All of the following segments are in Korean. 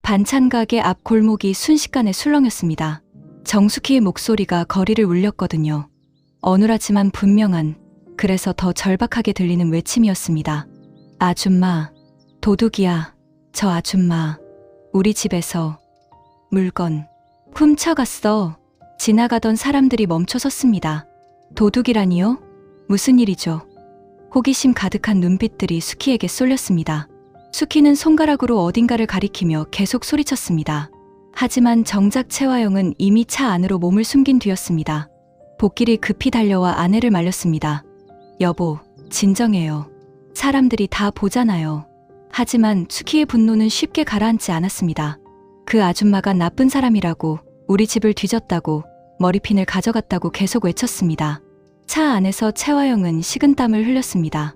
반찬 가게 앞 골목이 순식간에 술렁였습니다. 정숙희의 목소리가 거리를 울렸거든요. 어눌하지만 분명한, 그래서 더 절박하게 들리는 외침이었습니다. 아줌마, 도둑이야. 저 아줌마, 우리 집에서 물건 훔쳐갔어. 지나가던 사람들이 멈춰 섰습니다. 도둑이라니요? 무슨 일이죠? 호기심 가득한 눈빛들이 수키에게 쏠렸습니다. 수키는 손가락으로 어딘가를 가리키며 계속 소리쳤습니다. 하지만 정작 채화영은 이미 차 안으로 몸을 숨긴 뒤였습니다. 복길이 급히 달려와 아내를 말렸습니다. 여보, 진정해요. 사람들이 다 보잖아요. 하지만 수키의 분노는 쉽게 가라앉지 않았습니다. 그 아줌마가 나쁜 사람이라고, 우리 집을 뒤졌다고, 머리핀을 가져갔다고 계속 외쳤습니다. 차 안에서 채화영은 식은땀을 흘렸습니다.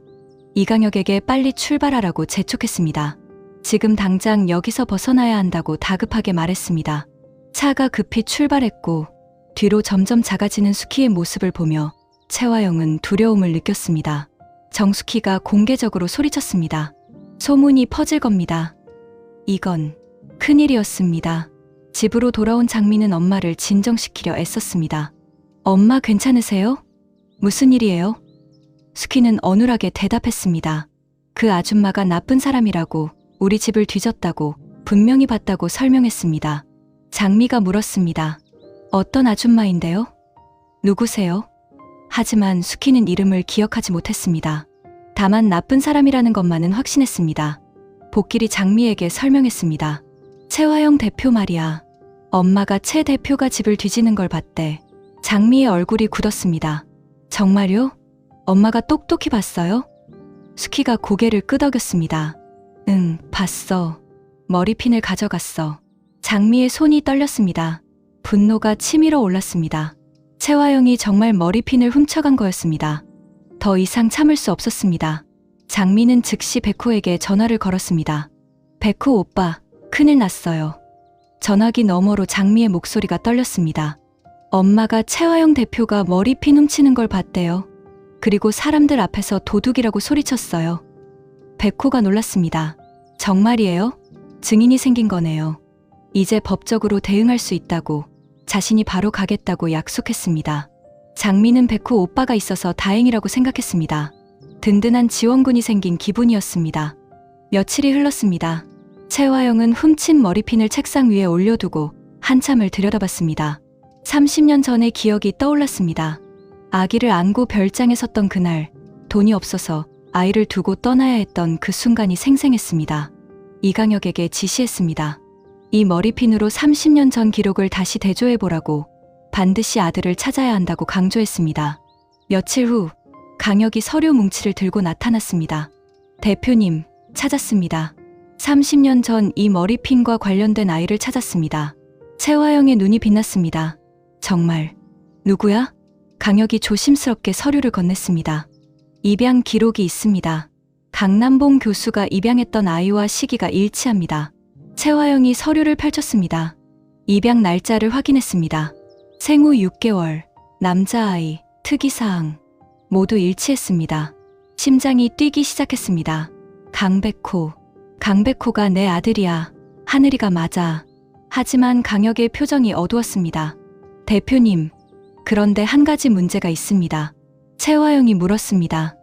이강혁에게 빨리 출발하라고 재촉했습니다. 지금 당장 여기서 벗어나야 한다고 다급하게 말했습니다. 차가 급히 출발했고 뒤로 점점 작아지는 수키의 모습을 보며 채화영은 두려움을 느꼈습니다. 정수키가 공개적으로 소리쳤습니다. 소문이 퍼질 겁니다. 이건 큰일이었습니다. 집으로 돌아온 장미는 엄마를 진정시키려 애썼습니다. 엄마 괜찮으세요? 무슨 일이에요? 수키는 어눌하게 대답했습니다. 그 아줌마가 나쁜 사람이라고, 우리 집을 뒤졌다고, 분명히 봤다고 설명했습니다. 장미가 물었습니다. 어떤 아줌마인데요? 누구세요? 하지만 수키는 이름을 기억하지 못했습니다. 다만 나쁜 사람이라는 것만은 확신했습니다. 복길이 장미에게 설명했습니다. 채화영 대표 말이야. 엄마가 채 대표가 집을 뒤지는 걸 봤대. 장미의 얼굴이 굳었습니다. 정말요? 엄마가 똑똑히 봤어요? 수키가 고개를 끄덕였습니다. 응, 봤어. 머리핀을 가져갔어. 장미의 손이 떨렸습니다. 분노가 치밀어 올랐습니다. 채화영이 정말 머리핀을 훔쳐간 거였습니다. 더 이상 참을 수 없었습니다. 장미는 즉시 백호에게 전화를 걸었습니다. 백호 오빠, 큰일 났어요. 전화기 너머로 장미의 목소리가 떨렸습니다. 엄마가 채화영 대표가 머리핀 훔치는 걸 봤대요. 그리고 사람들 앞에서 도둑이라고 소리쳤어요. 백호가 놀랐습니다. 정말이에요? 증인이 생긴 거네요. 이제 법적으로 대응할 수 있다고, 자신이 바로 가겠다고 약속했습니다. 장미는 백호 오빠가 있어서 다행이라고 생각했습니다. 든든한 지원군이 생긴 기분이었습니다. 며칠이 흘렀습니다. 채화영은 훔친 머리핀을 책상 위에 올려두고 한참을 들여다봤습니다. 30년 전의 기억이 떠올랐습니다. 아기를 안고 별장에 섰던 그날, 돈이 없어서 아이를 두고 떠나야 했던 그 순간이 생생했습니다. 이강혁에게 지시했습니다. 이 머리핀으로 30년 전 기록을 다시 대조해보라고, 반드시 아들을 찾아야 한다고 강조했습니다. 며칠 후 강혁이 서류 뭉치를 들고 나타났습니다. 대표님, 찾았습니다. 30년 전 이 머리핀과 관련된 아이를 찾았습니다. 채화영의 눈이 빛났습니다. 정말, 누구야? 강혁이 조심스럽게 서류를 건넸습니다. 입양 기록이 있습니다. 강남봉 교수가 입양했던 아이와 시기가 일치합니다. 채화영이 서류를 펼쳤습니다. 입양 날짜를 확인했습니다. 생후 6개월, 남자아이, 특이사항, 모두 일치했습니다. 심장이 뛰기 시작했습니다. 강백호가 내 아들이야. 하늘이가 맞아. 하지만 강혁의 표정이 어두웠습니다. 대표님, 그런데 한 가지 문제가 있습니다. 채화영이 물었습니다.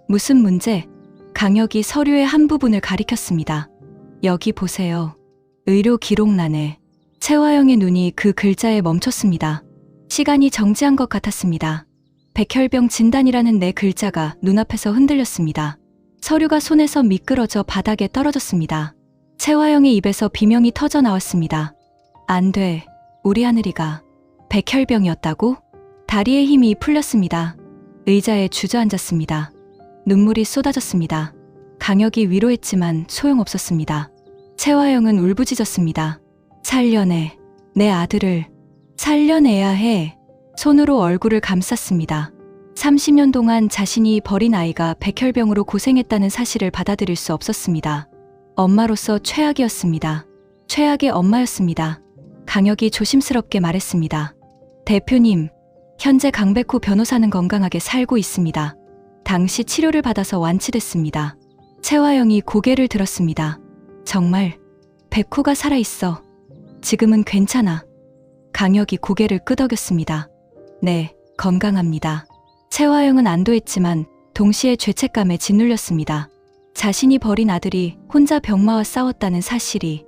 무슨 문제? 강혁이 서류의 한 부분을 가리켰습니다. 여기 보세요. 의료 기록란에. 채화영의 눈이 그 글자에 멈췄습니다. 시간이 정지한 것 같았습니다. 백혈병 진단이라는 네 글자가 눈앞에서 흔들렸습니다. 서류가 손에서 미끄러져 바닥에 떨어졌습니다. 채화영의 입에서 비명이 터져 나왔습니다. 안 돼. 우리 하늘이가 백혈병이었다고? 다리의 힘이 풀렸습니다. 의자에 주저앉았습니다. 눈물이 쏟아졌습니다. 강혁이 위로했지만 소용없었습니다. 채화영은 울부짖었습니다. 살려내. 내 아들을 살려내야 해. 손으로 얼굴을 감쌌습니다. 30년 동안 자신이 버린 아이가 백혈병으로 고생했다는 사실을 받아들일 수 없었습니다. 엄마로서 최악이었습니다. 최악의 엄마였습니다. 강혁이 조심스럽게 말했습니다. 대표님, 현재 강백호 변호사는 건강하게 살고 있습니다. 당시 치료를 받아서 완치됐습니다. 채화영이 고개를 들었습니다. 정말 백호가 살아있어. 지금은 괜찮아. 강혁이 고개를 끄덕였습니다. 네, 건강합니다. 채화영은 안도했지만 동시에 죄책감에 짓눌렸습니다. 자신이 버린 아들이 혼자 병마와 싸웠다는 사실이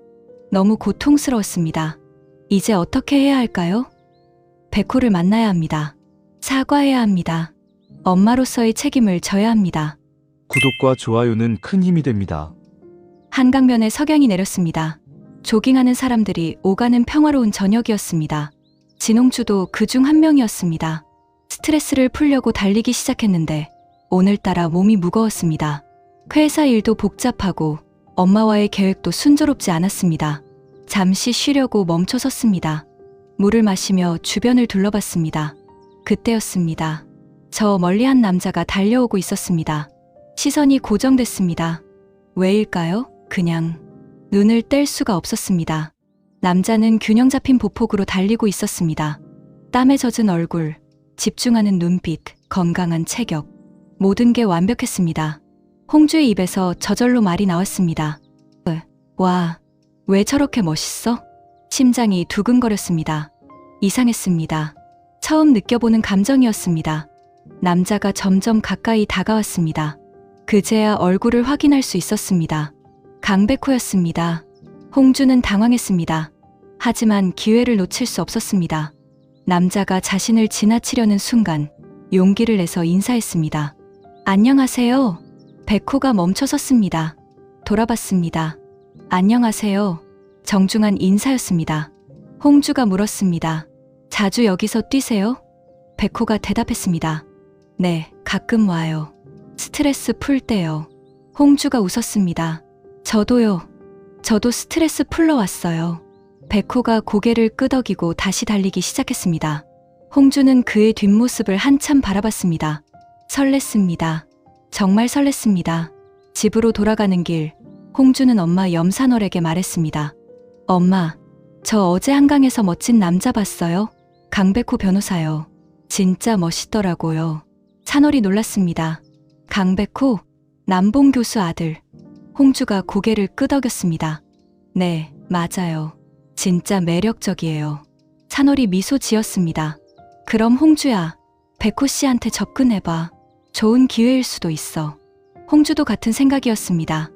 너무 고통스러웠습니다. 이제 어떻게 해야 할까요? 백호를 만나야 합니다. 사과해야 합니다. 엄마로서의 책임을 져야 합니다. 구독과 좋아요는 큰 힘이 됩니다. 한강변에 석양이 내렸습니다. 조깅하는 사람들이 오가는 평화로운 저녁이었습니다. 진홍주도 그중 한 명이었습니다. 스트레스를 풀려고 달리기 시작했는데 오늘따라 몸이 무거웠습니다. 회사 일도 복잡하고 엄마와의 계획도 순조롭지 않았습니다. 잠시 쉬려고 멈춰 섰습니다. 물을 마시며 주변을 둘러봤습니다. 그때였습니다. 저 멀리 한 남자가 달려오고 있었습니다. 시선이 고정됐습니다. 왜일까요? 그냥 눈을 뗄 수가 없었습니다. 남자는 균형 잡힌 보폭으로 달리고 있었습니다. 땀에 젖은 얼굴, 집중하는 눈빛, 건강한 체격, 모든 게 완벽했습니다. 홍주의 입에서 저절로 말이 나왔습니다. 와, 왜 저렇게 멋있어? 심장이 두근거렸습니다. 이상했습니다. 처음 느껴보는 감정이었습니다. 남자가 점점 가까이 다가왔습니다. 그제야 얼굴을 확인할 수 있었습니다. 강백호였습니다. 홍주는 당황했습니다. 하지만 기회를 놓칠 수 없었습니다. 남자가 자신을 지나치려는 순간 용기를 내서 인사했습니다. 안녕하세요. 백호가 멈춰 섰습니다. 돌아봤습니다. 안녕하세요. 정중한 인사였습니다. 홍주가 물었습니다. 자주 여기서 뛰세요? 백호가 대답했습니다. 네, 가끔 와요. 스트레스 풀 때요. 홍주가 웃었습니다. 저도요. 저도 스트레스 풀러 왔어요. 백호가 고개를 끄덕이고 다시 달리기 시작했습니다. 홍주는 그의 뒷모습을 한참 바라봤습니다. 설렜습니다. 정말 설렜습니다. 집으로 돌아가는 길, 홍주는 엄마 염산월에게 말했습니다. 엄마, 저 어제 한강에서 멋진 남자 봤어요. 강백호 변호사요. 진짜 멋있더라고요. 산월이 놀랐습니다. 강백호, 남봉 교수 아들. 홍주가 고개를 끄덕였습니다. 네, 맞아요. 진짜 매력적이에요. 산월이 미소 지었습니다. 그럼 홍주야, 백호 씨한테 접근해봐. 좋은 기회일 수도 있어. 홍주도 같은 생각이었습니다.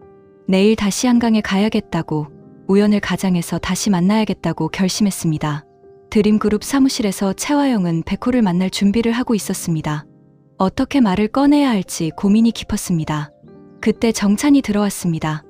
내일 다시 한강에 가야겠다고, 우연을 가장해서 다시 만나야겠다고 결심했습니다. 드림그룹 사무실에서 채화영은 백호를 만날 준비를 하고 있었습니다. 어떻게 말을 꺼내야 할지 고민이 깊었습니다. 그때 정찬이 들어왔습니다.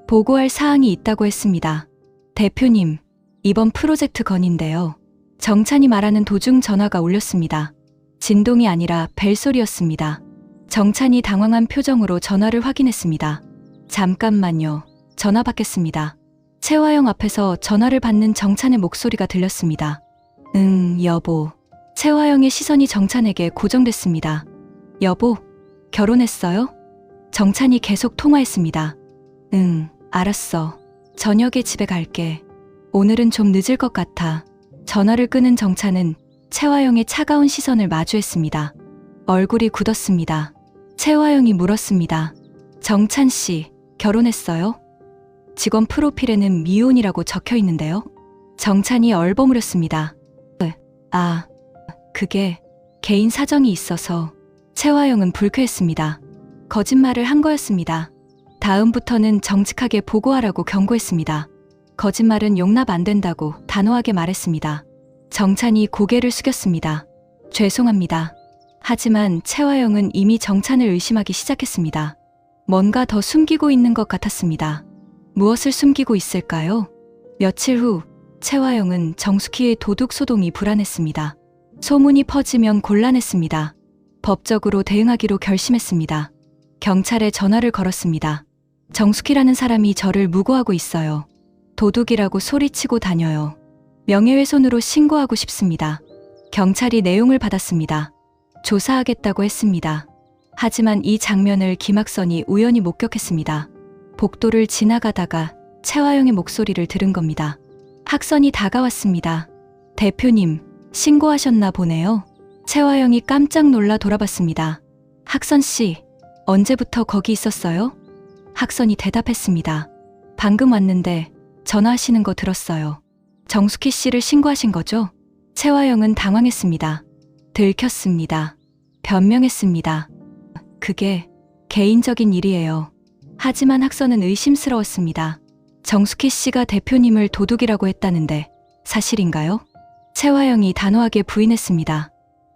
보고할 사항이 있다고 했습니다. 대표님, 이번 프로젝트 건인데요. 정찬이 말하는 도중 전화가 울렸습니다. 진동이 아니라 벨소리였습니다. 정찬이 당황한 표정으로 전화를 확인했습니다. 잠깐만요. 전화 받겠습니다. 채화영 앞에서 전화를 받는 정찬의 목소리가 들렸습니다. 여보. 채화영의 시선이 정찬에게 고정됐습니다. 여보, 결혼했어요? 정찬이 계속 통화했습니다. 알았어. 저녁에 집에 갈게. 오늘은 좀 늦을 것 같아. 전화를 끄는 정찬은 채화영의 차가운 시선을 마주했습니다. 얼굴이 굳었습니다. 채화영이 물었습니다. 정찬 씨, 결혼했어요? 직원 프로필에는 미혼이라고 적혀 있는데요. 정찬이 얼버무렸습니다. 그게 개인 사정이 있어서. 채화영은 불쾌했습니다. 거짓말을 한 거였습니다. 다음부터는 정직하게 보고하라고 경고했습니다. 거짓말은 용납 안 된다고 단호하게 말했습니다. 정찬이 고개를 숙였습니다. 죄송합니다. 하지만 채화영은 이미 정찬을 의심하기 시작했습니다. 뭔가 더 숨기고 있는 것 같았습니다. 무엇을 숨기고 있을까요? 며칠 후 채화영은 정숙희의 도둑 소동이 불안했습니다. 소문이 퍼지면 곤란했습니다. 법적으로 대응하기로 결심했습니다. 경찰에 전화를 걸었습니다. 정숙희라는 사람이 저를 무고하고 있어요. 도둑이라고 소리치고 다녀요. 명예훼손으로 신고하고 싶습니다. 경찰이 내용을 받았습니다. 조사하겠다고 했습니다. 하지만 이 장면을 김학선이 우연히 목격했습니다. 복도를 지나가다가 채화영의 목소리를 들은 겁니다. 학선이 다가왔습니다. 대표님, 신고하셨나 보네요. 채화영이 깜짝 놀라 돌아봤습니다. 학선 씨, 언제부터 거기 있었어요? 학선이 대답했습니다. 방금 왔는데 전화하시는 거 들었어요. 정숙희 씨를 신고하신 거죠? 채화영은 당황했습니다. 들켰습니다. 변명했습니다. 그게 개인적인 일이에요. 하지만 학서는 의심스러웠습니다. 정숙희 씨가 대표님을 도둑이라고 했다는데 사실인가요? 채화영이 단호하게 부인했습니다.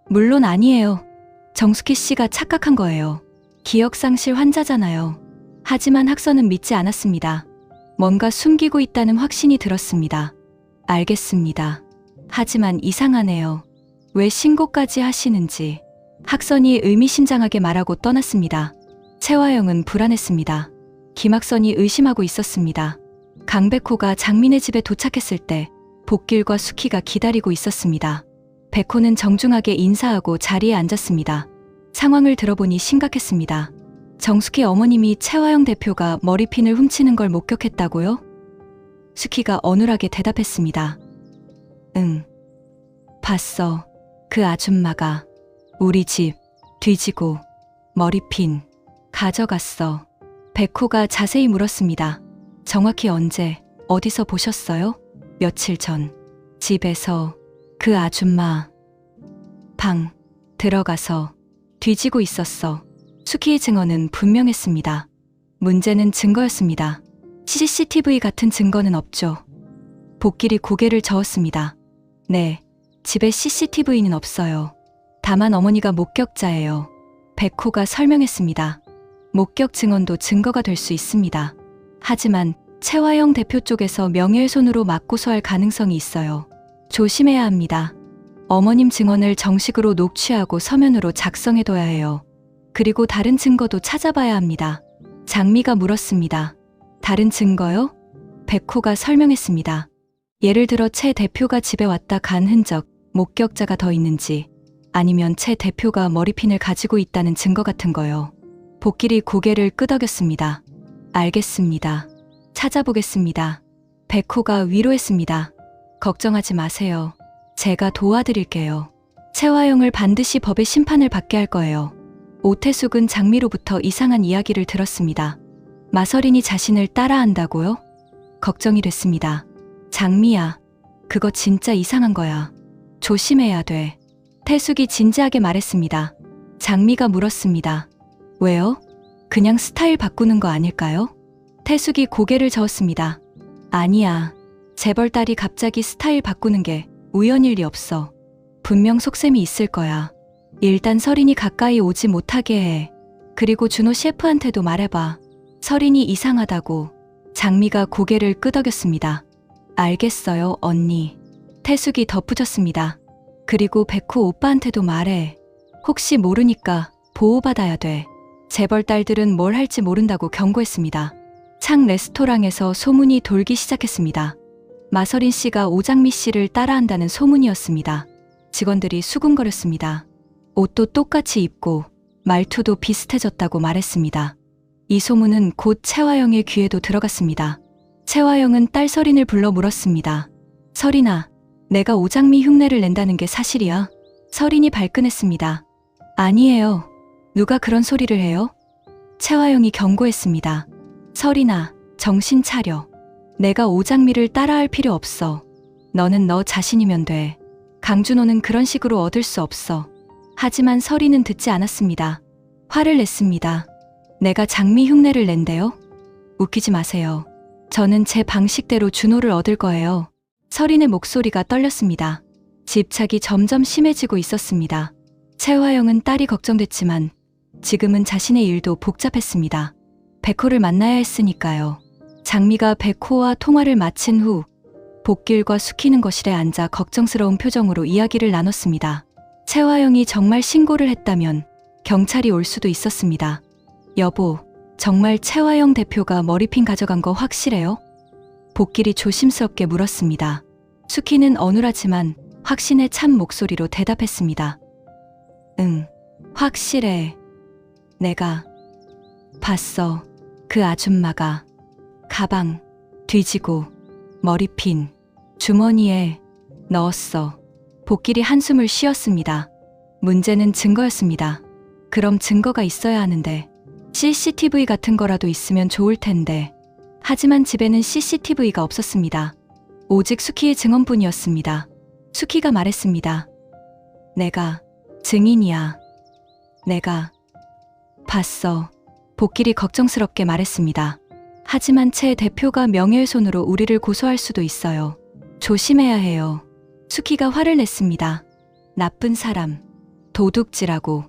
물론 아니에요. 정숙희 씨가 착각한 거예요. 기억상실 환자잖아요. 하지만 학서는 믿지 않았습니다. 뭔가 숨기고 있다는 확신이 들었습니다. 알겠습니다. 하지만 이상하네요. 왜 신고까지 하시는지. 학선이 의미심장하게 말하고 떠났습니다. 채화영은 불안했습니다. 김학선이 의심하고 있었습니다. 강백호가 장민의 집에 도착했을 때 복길과 수키가 기다리고 있었습니다. 백호는 정중하게 인사하고 자리에 앉았습니다. 상황을 들어보니 심각했습니다. 정숙희 어머님이 채화영 대표가 머리핀을 훔치는 걸 목격했다고요? 수키가 어눌하게 대답했습니다. 응. 봤어. 그 아줌마가 우리 집 뒤지고 머리핀 가져갔어. 백호가 자세히 물었습니다. 정확히 언제, 어디서 보셨어요? 며칠 전. 집에서 그 아줌마 방 들어가서 뒤지고 있었어. 수키의 증언은 분명했습니다. 문제는 증거였습니다. CCTV 같은 증거는 없죠. 복길이 고개를 저었습니다. 네, 집에 CCTV는 없어요. 다만 어머니가 목격자예요. 백호가 설명했습니다. 목격 증언도 증거가 될 수 있습니다. 하지만 채화영 대표 쪽에서 명예훼손으로 맞고소할 가능성이 있어요. 조심해야 합니다. 어머님 증언을 정식으로 녹취하고 서면으로 작성해둬야 해요. 그리고 다른 증거도 찾아봐야 합니다. 장미가 물었습니다. 다른 증거요? 백호가 설명했습니다. 예를 들어 채 대표가 집에 왔다 간 흔적, 목격자가 더 있는지, 아니면 채 대표가 머리핀을 가지고 있다는 증거 같은 거요. 복길이 고개를 끄덕였습니다. 알겠습니다. 찾아보겠습니다. 백호가 위로했습니다. 걱정하지 마세요. 제가 도와드릴게요. 채화영을 반드시 법의 심판을 받게 할 거예요. 오태숙은 장미로부터 이상한 이야기를 들었습니다. 마서린이 자신을 따라한다고요? 걱정이 됐습니다. 장미야, 그거 진짜 이상한 거야. 조심해야 돼. 태숙이 진지하게 말했습니다. 장미가 물었습니다. 왜요? 그냥 스타일 바꾸는 거 아닐까요? 태숙이 고개를 저었습니다. 아니야. 재벌 딸이 갑자기 스타일 바꾸는 게 우연일 리 없어. 분명 속셈이 있을 거야. 일단 서린이 가까이 오지 못하게 해. 그리고 준호 셰프한테도 말해봐. 서린이 이상하다고. 장미가 고개를 끄덕였습니다. 알겠어요, 언니. 태숙이 덧붙였습니다. 그리고 백호 오빠한테도 말해. 혹시 모르니까 보호받아야 돼. 재벌 딸들은 뭘 할지 모른다고 경고했습니다. 창 레스토랑에서 소문이 돌기 시작했습니다. 마서린 씨가 오장미 씨를 따라한다는 소문이었습니다. 직원들이 수군거렸습니다. 옷도 똑같이 입고 말투도 비슷해졌다고 말했습니다. 이 소문은 곧 채화영의 귀에도 들어갔습니다. 채화영은 딸 서린을 불러 물었습니다. 서린아, 내가 오장미 흉내를 낸다는 게 사실이야? 서린이 발끈했습니다. 아니에요. 누가 그런 소리를 해요? 채화영이 경고했습니다. 서린아, 정신 차려. 내가 오장미를 따라할 필요 없어. 너는 너 자신이면 돼. 강준호는 그런 식으로 얻을 수 없어. 하지만 서린은 듣지 않았습니다. 화를 냈습니다. 내가 장미 흉내를 낸대요? 웃기지 마세요. 저는 제 방식대로 준호를 얻을 거예요. 서린의 목소리가 떨렸습니다. 집착이 점점 심해지고 있었습니다. 채화영은 딸이 걱정됐지만 지금은 자신의 일도 복잡했습니다. 백호를 만나야 했으니까요. 장미가 백호와 통화를 마친 후 복길과 수키는 거실에 앉아 걱정스러운 표정으로 이야기를 나눴습니다. 채화영이 정말 신고를 했다면 경찰이 올 수도 있었습니다. 여보, 정말 채화영 대표가 머리핀 가져간 거 확실해요? 복길이 조심스럽게 물었습니다. 수키는 어눌하지만 확신에 찬 목소리로 대답했습니다. 응, 확실해. 내가 봤어. 그 아줌마가 가방 뒤지고 머리핀 주머니에 넣었어. 복길이 한숨을 쉬었습니다. 문제는 증거였습니다. 그럼 증거가 있어야 하는데 CCTV 같은 거라도 있으면 좋을 텐데 하지만 집에는 CCTV가 없었습니다. 오직 수키의 증언뿐이었습니다. 수키가 말했습니다. 내가 증인이야. 내가 봤어. 복길이 걱정스럽게 말했습니다. 하지만 채 대표가 명예훼손으로 우리를 고소할 수도 있어요. 조심해야 해요. 수키가 화를 냈습니다. 나쁜 사람, 도둑질하고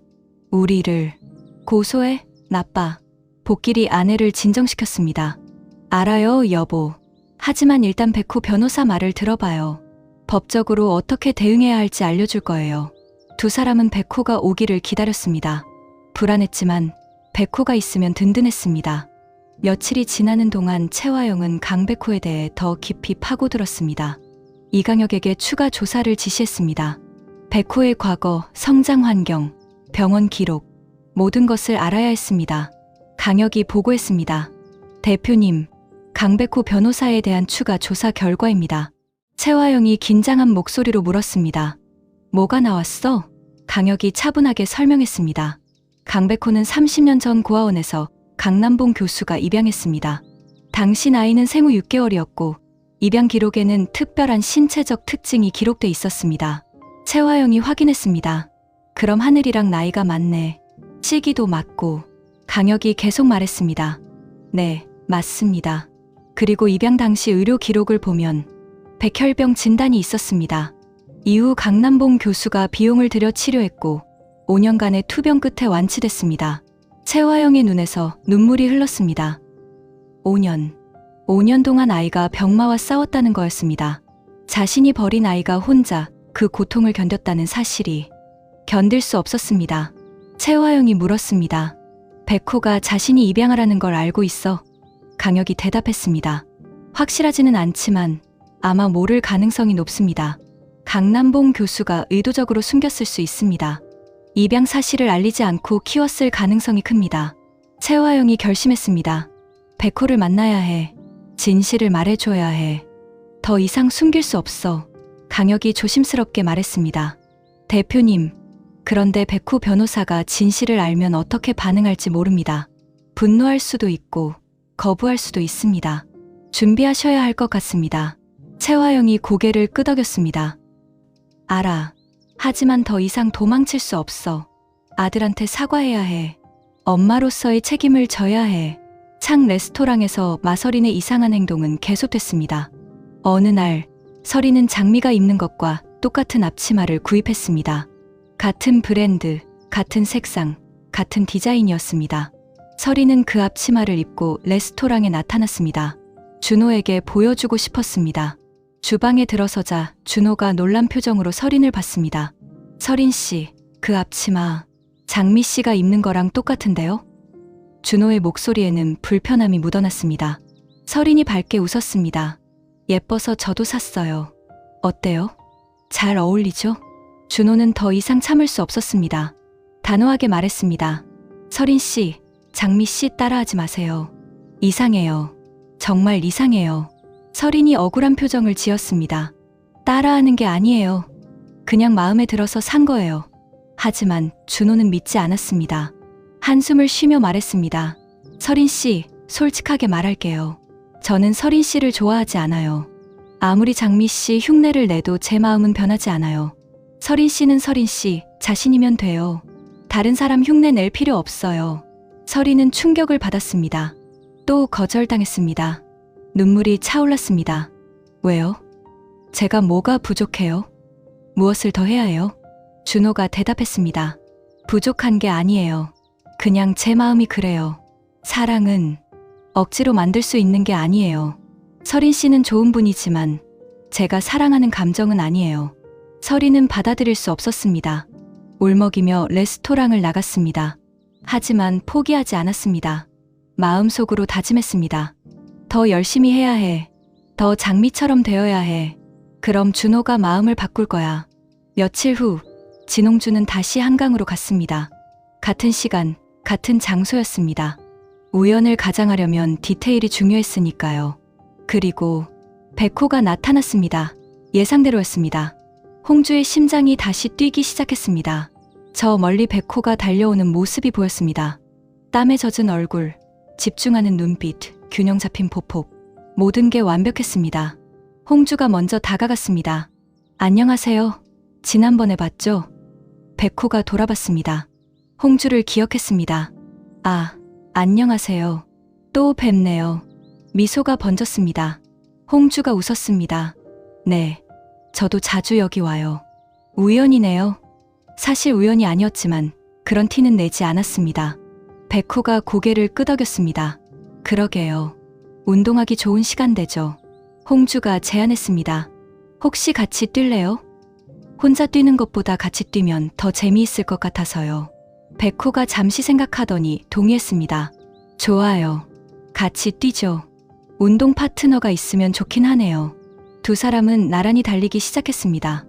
우리를 고소해? 나빠. 복길이 아내를 진정시켰습니다. 알아요, 여보. 하지만 일단 백호 변호사 말을 들어봐요. 법적으로 어떻게 대응해야 할지 알려줄 거예요. 두 사람은 백호가 오기를 기다렸습니다. 불안했지만 백호가 있으면 든든했습니다. 며칠이 지나는 동안 채화영은 강백호에 대해 더 깊이 파고들었습니다. 이강혁에게 추가 조사를 지시했습니다. 백호의 과거, 성장 환경, 병원 기록, 모든 것을 알아야 했습니다. 강혁이 보고했습니다. 대표님, 강백호 변호사에 대한 추가 조사 결과입니다. 채화영이 긴장한 목소리로 물었습니다. 뭐가 나왔어? 강혁이 차분하게 설명했습니다. 강백호는 30년 전 고아원에서 강남봉 교수가 입양했습니다. 당시 나이는 생후 6개월이었고 입양 기록에는 특별한 신체적 특징이 기록돼 있었습니다. 채화영이 확인했습니다. 그럼 하늘이랑 나이가 맞네. 시기도 맞고. 강혁이 계속 말했습니다. 네, 맞습니다. 그리고 입양 당시 의료 기록을 보면 백혈병 진단이 있었습니다. 이후 강남봉 교수가 비용을 들여 치료했고 5년간의 투병 끝에 완치됐습니다. 채화영의 눈에서 눈물이 흘렀습니다. 5년 동안 아이가 병마와 싸웠다는 거였습니다. 자신이 버린 아이가 혼자 그 고통을 견뎠다는 사실이 견딜 수 없었습니다. 채화영이 물었습니다. 백호가 자신이 입양하라는 걸 알고 있어? 강혁이 대답했습니다. 확실하지는 않지만 아마 모를 가능성이 높습니다. 강남봉 교수가 의도적으로 숨겼을 수 있습니다. 입양 사실을 알리지 않고 키웠을 가능성이 큽니다. 채화영이 결심했습니다. 백호를 만나야 해. 진실을 말해줘야 해. 더 이상 숨길 수 없어. 강혁이 조심스럽게 말했습니다. 대표님, 그런데 백호 변호사가 진실을 알면 어떻게 반응할지 모릅니다. 분노할 수도 있고 거부할 수도 있습니다. 준비하셔야 할 것 같습니다. 채화영이 고개를 끄덕였습니다. 알아. 하지만 더 이상 도망칠 수 없어. 아들한테 사과해야 해. 엄마로서의 책임을 져야 해. 창 레스토랑에서 마서린의 이상한 행동은 계속됐습니다. 어느 날 서린은 장미가 입는 것과 똑같은 앞치마를 구입했습니다. 같은 브랜드, 같은 색상, 같은 디자인이었습니다. 서린은 그 앞치마를 입고 레스토랑에 나타났습니다. 준호에게 보여주고 싶었습니다. 주방에 들어서자 준호가 놀란 표정으로 서린을 봤습니다. 서린 씨, 그 앞치마 장미 씨가 입는 거랑 똑같은데요? 준호의 목소리에는 불편함이 묻어났습니다. 서린이 밝게 웃었습니다. 예뻐서 저도 샀어요. 어때요? 잘 어울리죠? 준호는 더 이상 참을 수 없었습니다. 단호하게 말했습니다. 서린 씨, 장미 씨 따라하지 마세요. 이상해요. 정말 이상해요. 서린이 억울한 표정을 지었습니다. 따라하는 게 아니에요. 그냥 마음에 들어서 산 거예요. 하지만 준호는 믿지 않았습니다. 한숨을 쉬며 말했습니다. 서린 씨, 솔직하게 말할게요. 저는 서린 씨를 좋아하지 않아요. 아무리 장미 씨 흉내를 내도 제 마음은 변하지 않아요. 서린 씨는 서린 씨 자신이면 돼요. 다른 사람 흉내 낼 필요 없어요. 서린은 충격을 받았습니다. 또 거절당했습니다. 눈물이 차올랐습니다. 왜요? 제가 뭐가 부족해요? 무엇을 더 해야 해요? 준호가 대답했습니다. 부족한 게 아니에요. 그냥 제 마음이 그래요. 사랑은 억지로 만들 수 있는 게 아니에요. 서린 씨는 좋은 분이지만 제가 사랑하는 감정은 아니에요. 서린은 받아들일 수 없었습니다. 울먹이며 레스토랑을 나갔습니다. 하지만 포기하지 않았습니다. 마음속으로 다짐했습니다. 더 열심히 해야 해. 더 장미처럼 되어야 해. 그럼 준호가 마음을 바꿀 거야. 며칠 후 진홍주는 다시 한강으로 갔습니다. 같은 시간, 같은 장소였습니다. 우연을 가장하려면 디테일이 중요했으니까요. 그리고 백호가 나타났습니다. 예상대로였습니다. 홍주의 심장이 다시 뛰기 시작했습니다. 저 멀리 백호가 달려오는 모습이 보였습니다. 땀에 젖은 얼굴, 집중하는 눈빛, 균형 잡힌 보폭. 모든 게 완벽했습니다. 홍주가 먼저 다가갔습니다. 안녕하세요. 지난번에 봤죠? 백호가 돌아봤습니다. 홍주를 기억했습니다. 아, 안녕하세요. 또 뵙네요. 미소가 번졌습니다. 홍주가 웃었습니다. 네, 저도 자주 여기 와요. 우연이네요. 사실 우연이 아니었지만 그런 티는 내지 않았습니다. 백호가 고개를 끄덕였습니다. 그러게요. 운동하기 좋은 시간대죠. 홍주가 제안했습니다. 혹시 같이 뛸래요? 혼자 뛰는 것보다 같이 뛰면 더 재미있을 것 같아서요. 백호가 잠시 생각하더니 동의했습니다. 좋아요. 같이 뛰죠. 운동 파트너가 있으면 좋긴 하네요. 두 사람은 나란히 달리기 시작했습니다.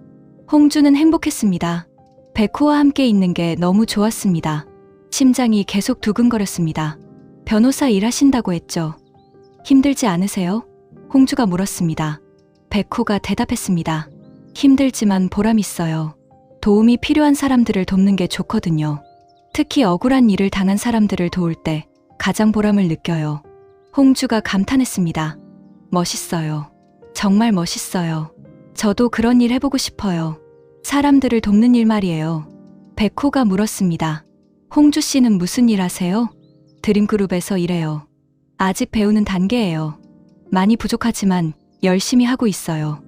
홍주는 행복했습니다. 백호와 함께 있는 게 너무 좋았습니다. 심장이 계속 두근거렸습니다. 변호사 일하신다고 했죠. 힘들지 않으세요? 홍주가 물었습니다. 백호가 대답했습니다. 힘들지만 보람 있어요. 도움이 필요한 사람들을 돕는 게 좋거든요. 특히 억울한 일을 당한 사람들을 도울 때 가장 보람을 느껴요. 홍주가 감탄했습니다. 멋있어요. 정말 멋있어요. 저도 그런 일 해보고 싶어요. 사람들을 돕는 일 말이에요. 백호가 물었습니다. 홍주 씨는 무슨 일 하세요? 드림그룹에서 일해요. 아직 배우는 단계예요. 많이 부족하지만 열심히 하고 있어요.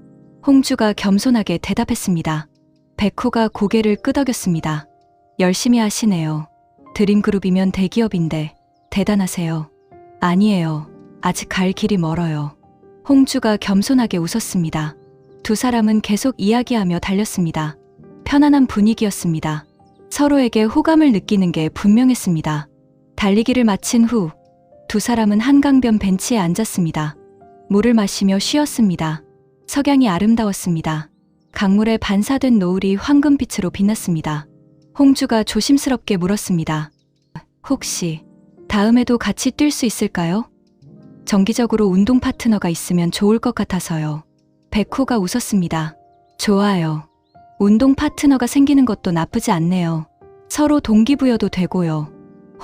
홍주가 겸손하게 대답했습니다. 백호가 고개를 끄덕였습니다. 열심히 하시네요. 드림그룹이면 대기업인데 대단하세요. 아니에요. 아직 갈 길이 멀어요. 홍주가 겸손하게 웃었습니다. 두 사람은 계속 이야기하며 달렸습니다. 편안한 분위기였습니다. 서로에게 호감을 느끼는 게 분명했습니다. 달리기를 마친 후 두 사람은 한강변 벤치에 앉았습니다. 물을 마시며 쉬었습니다. 석양이 아름다웠습니다. 강물에 반사된 노을이 황금빛으로 빛났습니다. 홍주가 조심스럽게 물었습니다. 혹시 다음에도 같이 뛸 수 있을까요? 정기적으로 운동 파트너가 있으면 좋을 것 같아서요. 백호가 웃었습니다. 좋아요. 운동 파트너가 생기는 것도 나쁘지 않네요. 서로 동기부여도 되고요.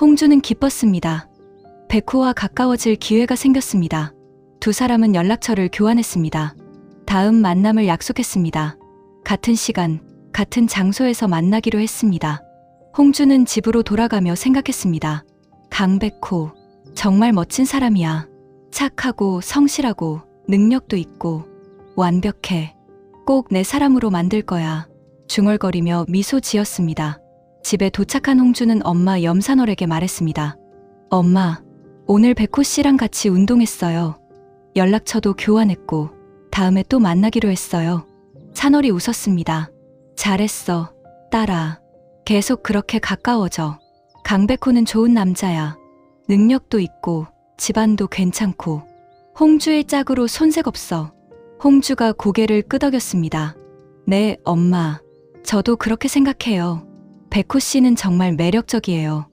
홍주는 기뻤습니다. 백호와 가까워질 기회가 생겼습니다. 두 사람은 연락처를 교환했습니다. 다음 만남을 약속했습니다. 같은 시간, 같은 장소에서 만나기로 했습니다. 홍주는 집으로 돌아가며 생각했습니다. 강백호, 정말 멋진 사람이야. 착하고 성실하고 능력도 있고 완벽해. 꼭 내 사람으로 만들 거야. 중얼거리며 미소 지었습니다. 집에 도착한 홍주는 엄마 염산월에게 말했습니다. 엄마, 오늘 백호 씨랑 같이 운동했어요. 연락처도 교환했고 다음에 또 만나기로 했어요. 산월이 웃었습니다. 잘했어, 딸아. 계속 그렇게 가까워져. 강백호는 좋은 남자야. 능력도 있고 집안도 괜찮고. 홍주의 짝으로 손색 없어. 홍주가 고개를 끄덕였습니다. 네, 엄마. 저도 그렇게 생각해요. 백호 씨는 정말 매력적이에요.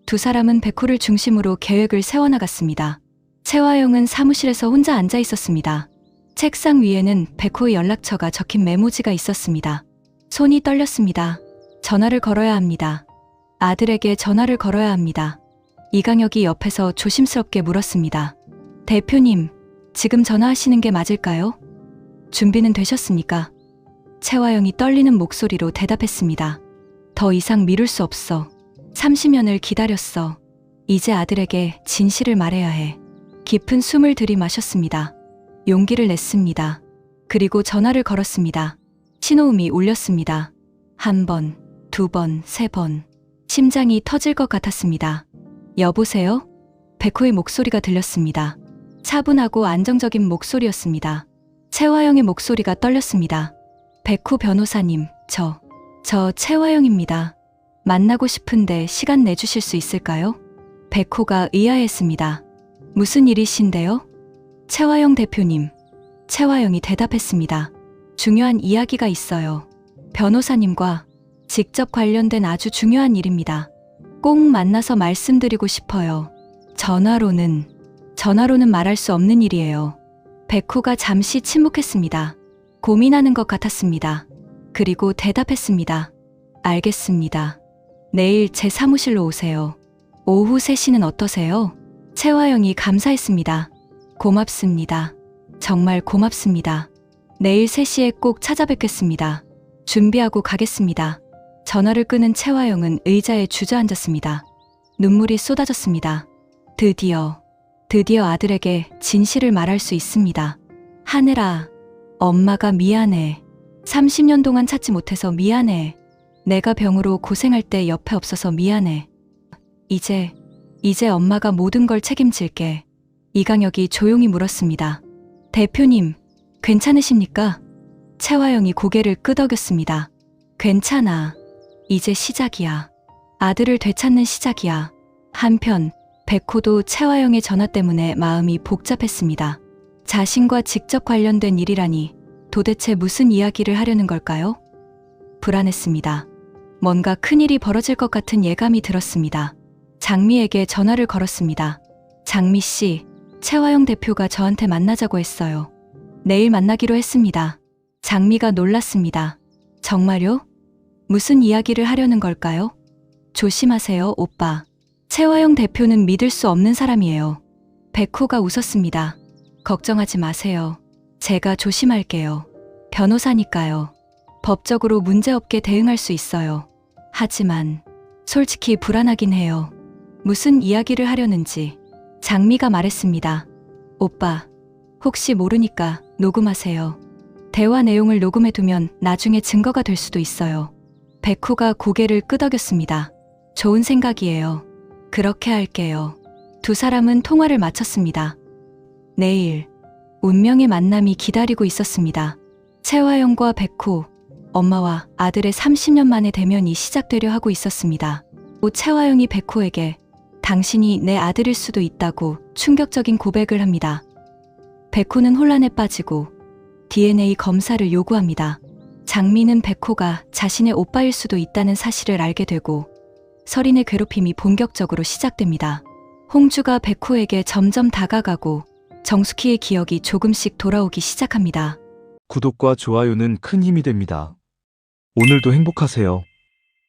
두 사람은 백호를 중심으로 계획을 세워나갔습니다. 채화영은 사무실에서 혼자 앉아 있었습니다. 책상 위에는 백호의 연락처가 적힌 메모지가 있었습니다. 손이 떨렸습니다. 전화를 걸어야 합니다. 아들에게 전화를 걸어야 합니다. 이강혁이 옆에서 조심스럽게 물었습니다. 대표님, 지금 전화하시는 게 맞을까요? 준비는 되셨습니까? 채화영이 떨리는 목소리로 대답했습니다. 더 이상 미룰 수 없어. 30년을 기다렸어. 이제 아들에게 진실을 말해야 해. 깊은 숨을 들이마셨습니다. 용기를 냈습니다. 그리고 전화를 걸었습니다. 신호음이 울렸습니다. 한 번, 두 번, 세 번. 심장이 터질 것 같았습니다. 여보세요? 백호의 목소리가 들렸습니다. 차분하고 안정적인 목소리였습니다. 채화영의 목소리가 떨렸습니다. 백호 변호사님, 저 채화영입니다. 만나고 싶은데 시간 내주실 수 있을까요? 백호가 의아했습니다. 무슨 일이신데요? 채화영 대표님. 채화영이 대답했습니다. 중요한 이야기가 있어요. 변호사님과 직접 관련된 아주 중요한 일입니다. 꼭 만나서 말씀드리고 싶어요. 전화로는 말할 수 없는 일이에요. 백호가 잠시 침묵했습니다. 고민하는 것 같았습니다. 그리고 대답했습니다. 알겠습니다. 내일 제 사무실로 오세요. 오후 3시는 어떠세요? 채화영이 감사했습니다. 고맙습니다. 정말 고맙습니다. 내일 3시에 꼭 찾아뵙겠습니다. 준비하고 가겠습니다. 전화를 끄는 채화영은 의자에 주저앉았습니다. 눈물이 쏟아졌습니다. 드디어 아들에게 진실을 말할 수 있습니다. 하늘아, 엄마가 미안해. 30년 동안 찾지 못해서 미안해. 내가 병으로 고생할 때 옆에 없어서 미안해. 이제 엄마가 모든 걸 책임질게. 이강혁이 조용히 물었습니다. 대표님, 괜찮으십니까? 채화영이 고개를 끄덕였습니다. 괜찮아. 이제 시작이야. 아들을 되찾는 시작이야. 한편 백호도 채화영의 전화 때문에 마음이 복잡했습니다. 자신과 직접 관련된 일이라니 도대체 무슨 이야기를 하려는 걸까요? 불안했습니다. 뭔가 큰일이 벌어질 것 같은 예감이 들었습니다. 장미에게 전화를 걸었습니다. 장미 씨, 채화영 대표가 저한테 만나자고 했어요. 내일 만나기로 했습니다. 장미가 놀랐습니다. 정말요? 무슨 이야기를 하려는 걸까요? 조심하세요, 오빠. 채화영 대표는 믿을 수 없는 사람이에요. 백호가 웃었습니다. 걱정하지 마세요. 제가 조심할게요. 변호사니까요. 법적으로 문제없게 대응할 수 있어요. 하지만 솔직히 불안하긴 해요. 무슨 이야기를 하려는지. 장미가 말했습니다. 오빠, 혹시 모르니까 녹음하세요. 대화 내용을 녹음해두면 나중에 증거가 될 수도 있어요. 백호가 고개를 끄덕였습니다. 좋은 생각이에요. 그렇게 할게요. 두 사람은 통화를 마쳤습니다. 내일 운명의 만남이 기다리고 있었습니다. 채화영과 백호, 엄마와 아들의 30년 만의 대면이 시작되려 하고 있었습니다. 채화영이 백호에게 당신이 내 아들일 수도 있다고 충격적인 고백을 합니다. 백호는 혼란에 빠지고 DNA 검사를 요구합니다. 장미는 백호가 자신의 오빠일 수도 있다는 사실을 알게 되고 서린의 괴롭힘이 본격적으로 시작됩니다. 홍주가 백호에게 점점 다가가고 정숙희의 기억이 조금씩 돌아오기 시작합니다. 구독과 좋아요는 큰 힘이 됩니다. 오늘도 행복하세요.